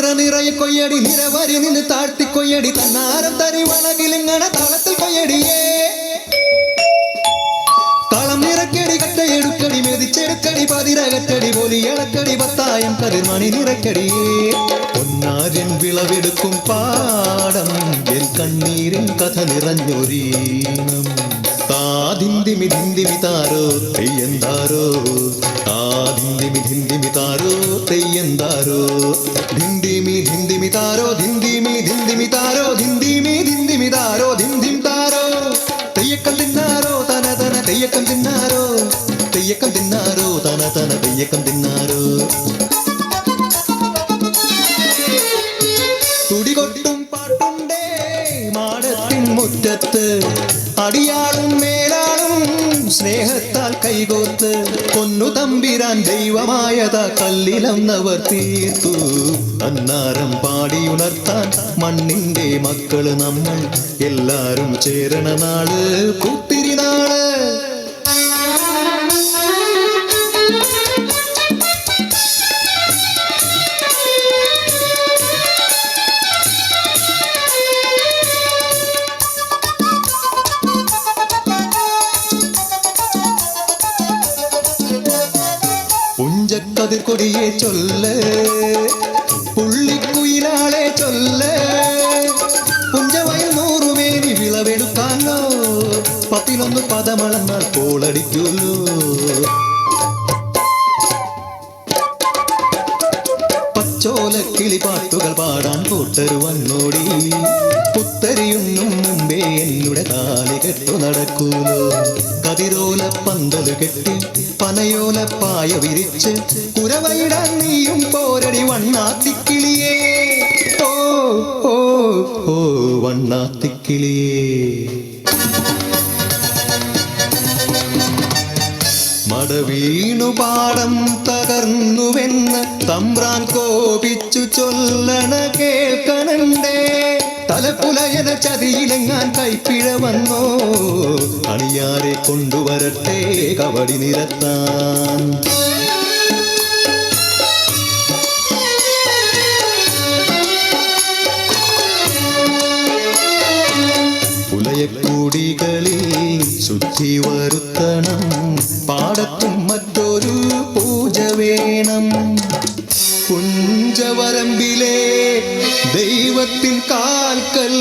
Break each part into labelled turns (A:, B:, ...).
A: നിറയെ കൊയ്യടി നിരവരി നിന്ന് താഴ്ത്തി കൊയ്യടി തന്നാരം തരി വളകിലിങ്ങണ താളത്തിൽ കൊയ്യടിയേ കളം നിറക്കടി കട്ടയെടുക്കടി മെതിച്ചെടുക്കടി പതിരകറ്റടി പോലി ഇളക്കടി പത്തായം കരുമണി നിറക്കടിയേ പൊന്നാരൻ വിളവെടുക്കും പാടം എൻ കണ്ണീരിൻ കഥ നിറഞ്ഞൊരീണം താതിന്തിമി ധിന്തിമി താരോ തെയ്യന്താരോ താതിന്തിമി ധിന്തിമി താരോ തെയ്യന്താരോ ധിന്തിമി ധിന്തിമി താരോ ധിന്തിമി ധിന്തിമി താരോ ധിന്തിമി ധിന്തിമി താരോ ധിന്തിം താരോ തെയ്യക്കം തിന്നാരോ തന തന തെയ്യക്കം തിന്നാരോ തെയ്യക്കം തിന്നാരോ തന തന തെയ്യക്കം തിന്നാരോ തുടികൊട്ടും പാട്ടുണ്ടേ മാടത്തിൻ മുറ്റത്ത് അടിയാളും മേലാളും സ്നേഹത്താൽ കൈകോർത്ത് പൊന്നു തമ്പിരാൻ ദൈവമായതാ കല്ലിലന്നവർ തീർത്തു അന്നാരം പാടിയുണർത്താൻ മണ്ണിന്റെ മക്കള് നമ്മൾ എല്ലാരും ചേരണ നാള് പൂത്തിരിനാള് പുഞ്ചക്കതിർക്കൊടിയെ ചൊല്ല് പുള്ളിക്കുയിലാളെ ചൊല്ല് പുഞ്ചവയൽ നൂറുമേനി വിളവെടുക്കാനോ പത്തിലൊന്ന് പദമളന്നാൽ കോളടിക്കുള്ളൂ പച്ചോല കിളിപ്പാട്ടുകൾ പാടാൻ കൂട്ടരു വന്നോടി പുത്തരിയൊന്നും മുമ്പേ എന്നുടെ താലി കെട്ടു നടക്കൂലോ കതിരോല പന്തല് കെട്ടി പനയോല പായ വിരിച്ച് കുരവയിടാൻ നീയും പോരടി വണ്ണാത്തിക്കിളിയേ ഓ ഓ ഓ വണ്ണാത്തിക്കിളിയേ മടവീണു പാടം തകർന്നുവെന്ന് തമ്പ്രാൻ കോപിച്ചു ചൊല്ലണ കേൾക്കണണ്ടേ തലപ്പുലയന ചതിയിലെങ്ങാൻ കൈപ്പിഴ വന്നോ അണിയാരെ കൊണ്ടുവരട്ടെ കവടി നിരത്താൻ പുലയക്കൂടികളിൽ ശുദ്ധി വരുത്തണം പാടത്തും മറ്റൊരു പൂജ വേണം പുഞ്ചവരമ്പിലെ ദൈവത്തിൻ കാൽക്കൽ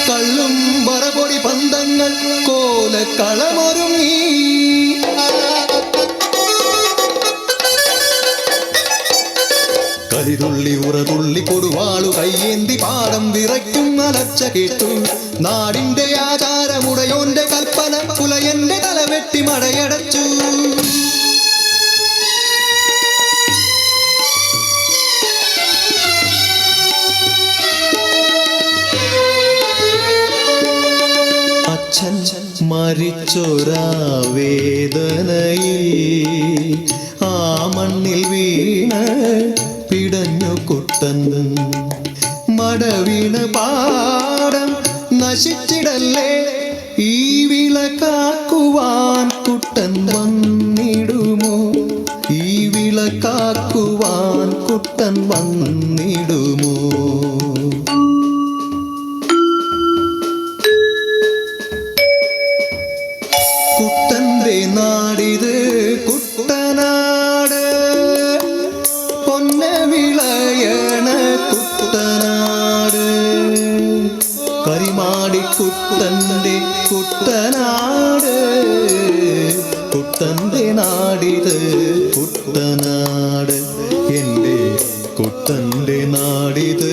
A: കള്ളും വറപൊടി പന്തങ്ങൾ കോലക്കളമൊരുങ്ങി കരിതുള്ളി ഉറതുള്ളി കൊടുവാളു കയ്യേന്തി പാടം വിറയ്ക്കും അലച്ച കേട്ടു നാടിന്റെ ആചാരമുടയോന്റെ കൽപ്പന പുലയന്റെ തലവെട്ടി മടയടച്ചു അച്ഛൻ മരിച്ചൊരാ വേദനയിൽ ആ മണ്ണിൽ വീണ് പിടഞ്ഞു കുട്ടൻ മടവീണ് പാടം നശിച്ചിടല്ലേ ഈ വിള കാക്കുവാൻ കുട്ടൻ വന്നിടുമോ ഈ വിള കാക്കുവാൻ കുട്ടൻ വന്നിടുമോ കുട്ടന്റെ നാടിത് കുട്ടനാട് പൊന്ന വിളയണ കുട്ടനാട് കരിമാടി കുട്ടന്റെ കുട്ടനാട് കുട്ടന്റെ നാടിത് കുട്ടനാട് എൻ്റെ കുട്ടന്റെ നാടിത്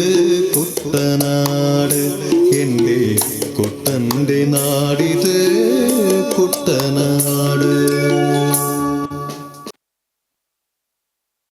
A: കുട്ടനാട് എൻ്റെ കുട്ടന്റെ നാടിത് കുട്ടനാട്